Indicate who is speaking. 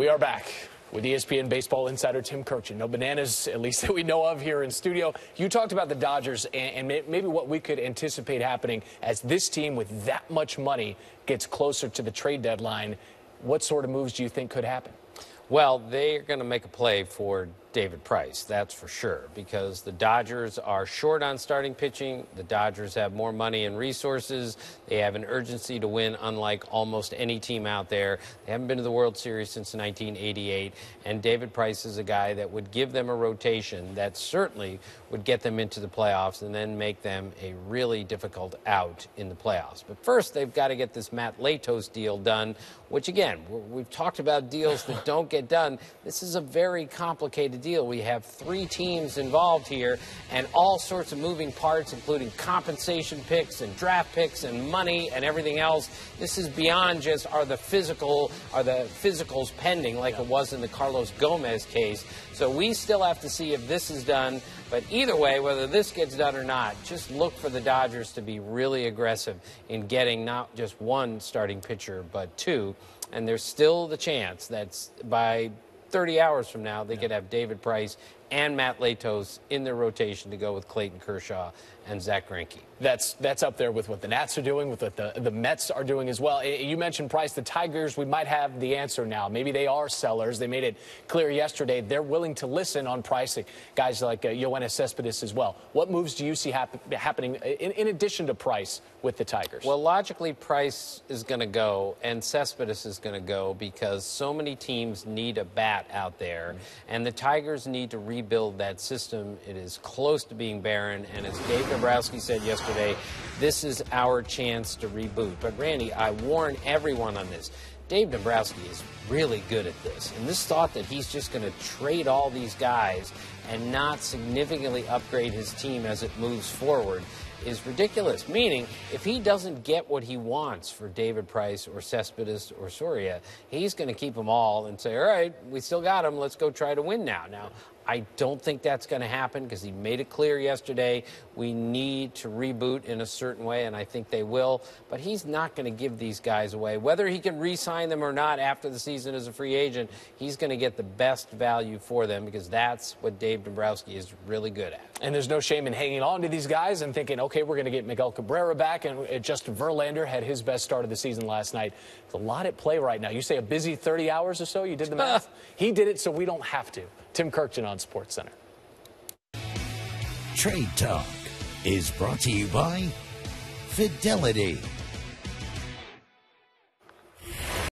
Speaker 1: We are back with ESPN baseball insider Tim Kurkjian. No bananas, at least that we know of here in studio. You talked about the Dodgers and maybe what we could anticipate happening as this team with that much money gets closer to the trade deadline. What sort of moves do you think could happen?
Speaker 2: Well, they're going to make a play for David Price, that's for sure, because the Dodgers are short on starting pitching. The Dodgers have more money and resources. They have an urgency to win, unlike almost any team out there. They haven't been to the World Series since 1988, and David Price is a guy that would give them a rotation that certainly would get them into the playoffs and then make them a really difficult out in the playoffs. But first, they've got to get this Matt Latos deal done, which, again, we've talked about deals that don't get done. This is a very complicated deal. We have 3 teams involved here and all sorts of moving parts, including compensation picks and draft picks and money and everything else. This is beyond just are the physicals pending like it was in the Carlos Gomez case. So we still have to see if this is done. But either way, whether this gets done or not, just look for the Dodgers to be really aggressive in getting not just 1 starting pitcher, but 2. And there's still the chance that by 30 hours from now, they could have David Price and Matt Latos in their rotation to go with Clayton Kershaw and Zach Greinke.
Speaker 1: That's up there with what the Nats are doing, with what the Mets are doing as well. You mentioned Price. The Tigers, we might have the answer now. Maybe they are sellers. They made it clear yesterday they're willing to listen on pricing. Guys like Yoenis Cespedes as well. What moves do you see happening in addition to Price with the Tigers?
Speaker 2: Well, logically, Price is going to go and Cespedes is going to go because so many teams need a bat out there, and the Tigers need to rebuild that system. It is close to being barren, and as Dave Dombrowski said yesterday, this is our chance to reboot. But, Randy, I warn everyone on this. Dave Dombrowski is really good at this. And this thought that he's just going to trade all these guys and not significantly upgrade his team as it moves forward is ridiculous. Meaning, if he doesn't get what he wants for David Price or Cespedes or Soria, he's going to keep them all and say, all right, we still got them. Let's go try to win now. Now, I don't think that's going to happen because he made it clear yesterday we need to reboot in a certain way, and I think they will. But he's not going to give these guys away. Whether he can re-sign them or not after the season as a free agent, he's going to get the best value for them because that's what Dave Dombrowski is really good at.
Speaker 1: And there's no shame in hanging on to these guys and thinking, okay, we're going to get Miguel Cabrera back, and Justin Verlander had his best start of the season last night. There's a lot at play right now. You say a busy 30 hours or so? You did the math? He did it so we don't have to. Tim Kurkjian on SportsCenter.
Speaker 3: Trade Talk is brought to you by Fidelity.